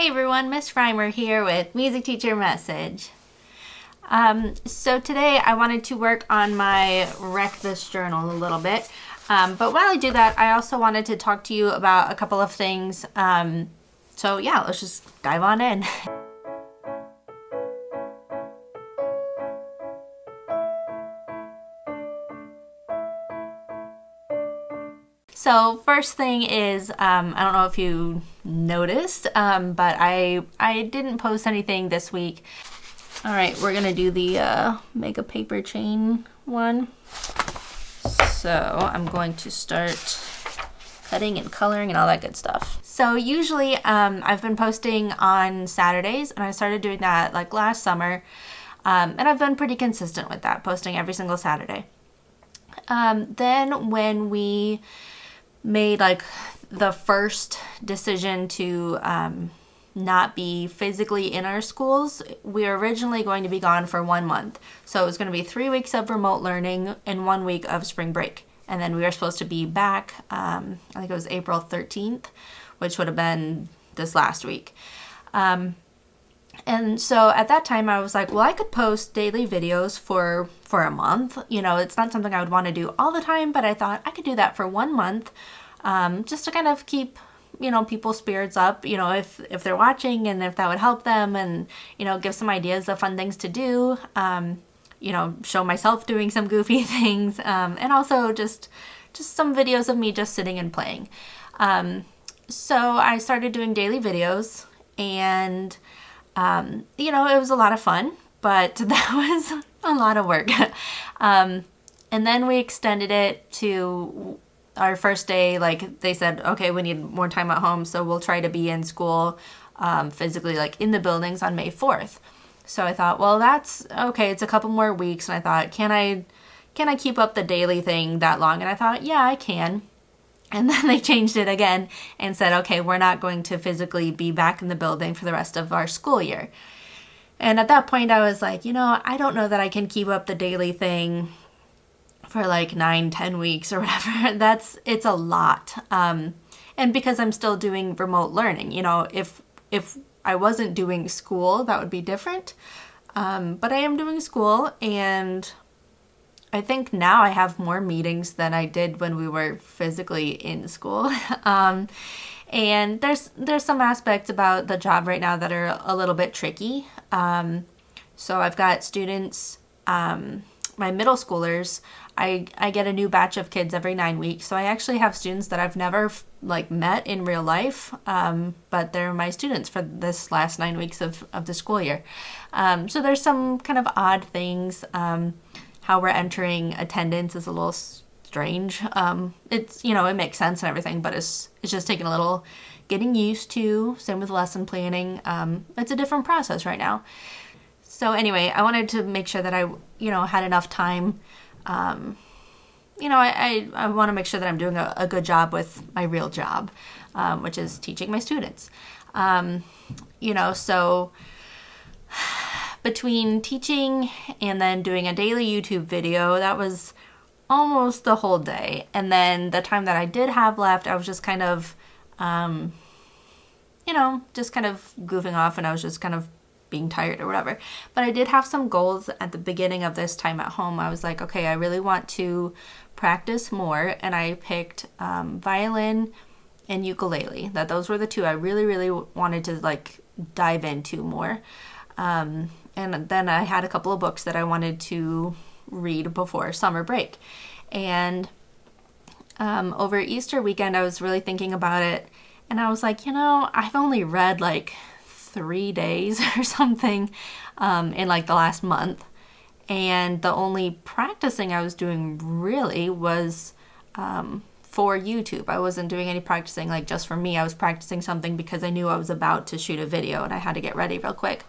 Hey everyone, Miss Reimer here with Music Teacher Message. So today I wanted to work on my Wreck This journal a little bit. But while I do that, I also wanted to talk to you about a couple of things. So yeah, let's just dive on in. So first thing is, I don't know if you noticed, but I didn't post anything this week. All right, we're gonna do the make a paper chain one. So I'm going to start cutting and coloring and all that good stuff. So usually I've been posting on Saturdays, and I started doing that like last summer, and I've been pretty consistent with that, posting every single Saturday. Then when we made like the first decision to not be physically in our schools, we were originally going to be gone for 1 month. So it was going to be 3 weeks of remote learning and 1 week of spring break. And then we were supposed to be back, I think it was April 13th, which would have been this last week. And so at that time I was like, well, I could post daily videos for a month. You know, it's not something I would want to do all the time, but I thought I could do that for 1 month, just to kind of keep, you know, people's spirits up, you know, if they're watching, and if that would help them, and, you know, give some ideas of fun things to do, you know, show myself doing some goofy things, and also just some videos of me just sitting and playing. So I started doing daily videos, and you know, it was a lot of fun, but that was a lot of work. And then we extended it to our first day. Like, they said, okay, we need more time at home, so we'll try to be in school physically, like in the buildings, on May 4th. So I thought, well, that's okay. It's a couple more weeks, and I thought, can I keep up the daily thing that long? And I thought, yeah, I can. And then they changed it again and said, okay, we're not going to physically be back in the building for the rest of our school year. And at that point I was like, you know, I don't know that I can keep up the daily thing for like 9-10 weeks or whatever. It's a lot. And because I'm still doing remote learning, you know, if I wasn't doing school, that would be different. But I am doing school, and I think now I have more meetings than I did when we were physically in school. And there's some aspects about the job right now that are a little bit tricky. So I've got students, my middle schoolers, I get a new batch of kids every 9 weeks. So I actually have students that I've never like met in real life, but they're my students for this last 9 weeks of the school year. So there's some kind of odd things. How we're entering attendance is a little strange. It's, you know, it makes sense and everything, but it's just taking a little getting used to. Same with lesson planning. It's a different process right now. So anyway, I wanted to make sure that I, you know, had enough time. You know, I want to make sure that I'm doing a good job with my real job, which is teaching my students. You know, so between teaching and then doing a daily YouTube video, that was almost the whole day. And then the time that I did have left, I was just kind of, you know, just kind of goofing off, and I was just kind of being tired or whatever. But I did have some goals at the beginning of this time at home. I was like, okay, I really want to practice more. And I picked violin and ukulele. Those were the two I really, really wanted to like dive into more. And then I had a couple of books that I wanted to read before summer break. And over Easter weekend, I was really thinking about it. And I was like, you know, I've only read like 3 days or something in like the last month. And the only practicing I was doing really was for YouTube. I wasn't doing any practicing like just for me. I was practicing something because I knew I was about to shoot a video and I had to get ready real quick.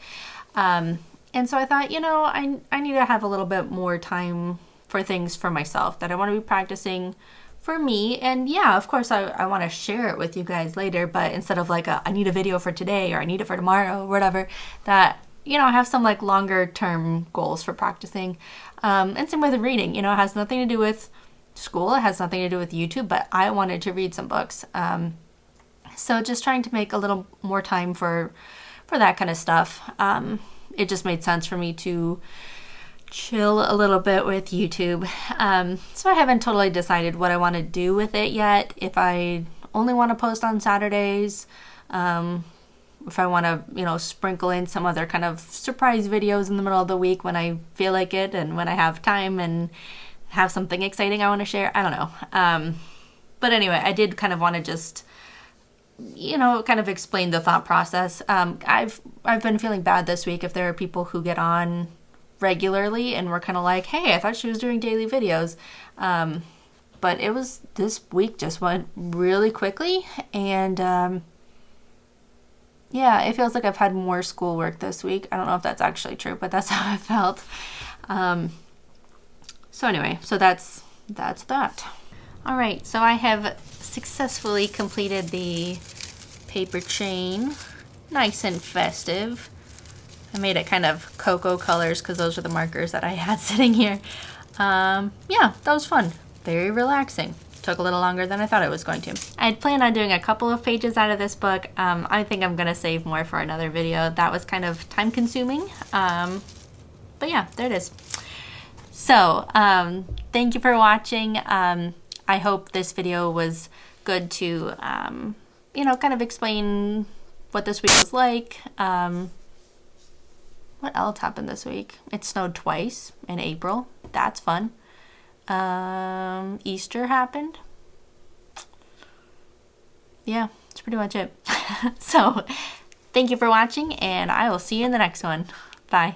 And so I thought, you know, I need to have a little bit more time for things for myself that I want to be practicing for me. And yeah, of course, I want to share it with you guys later, but instead of like I need a video for today or I need it for tomorrow or whatever, that, you know, I have some like longer term goals for practicing. And same with reading, you know, it has nothing to do with school. It has nothing to do with YouTube, but I wanted to read some books. So just trying to make a little more time for that kind of stuff. It just made sense for me to chill a little bit with YouTube. So I haven't totally decided what I want to do with it yet. If I only want to post on Saturdays, if I want to, you know, sprinkle in some other kind of surprise videos in the middle of the week when I feel like it and when I have time and have something exciting I want to share. I don't know. But anyway, I did kind of want to just, you know, kind of explain the thought process. I've been feeling bad this week if there are people who get on regularly and we're kind of like, hey, I thought she was doing daily videos. But it was, this week just went really quickly, and yeah, it feels like I've had more schoolwork this week. I don't know if that's actually true, but that's how I felt. So anyway, so that's that. All right, so I have successfully completed the paper chain. Nice and festive. I made it kind of cocoa colors because those are the markers that I had sitting here. Yeah, that was fun. Very relaxing. Took a little longer than I thought it was going to. I had planned on doing a couple of pages out of this book. I think I'm gonna save more for another video. That was kind of time consuming. But yeah, there it is. So, thank you for watching. I hope this video was good to, you know, kind of explain what this week was like. What else happened this week? It snowed twice in April. That's fun. Easter happened. Yeah, that's pretty much it. So, thank you for watching, and I will see you in the next one. Bye.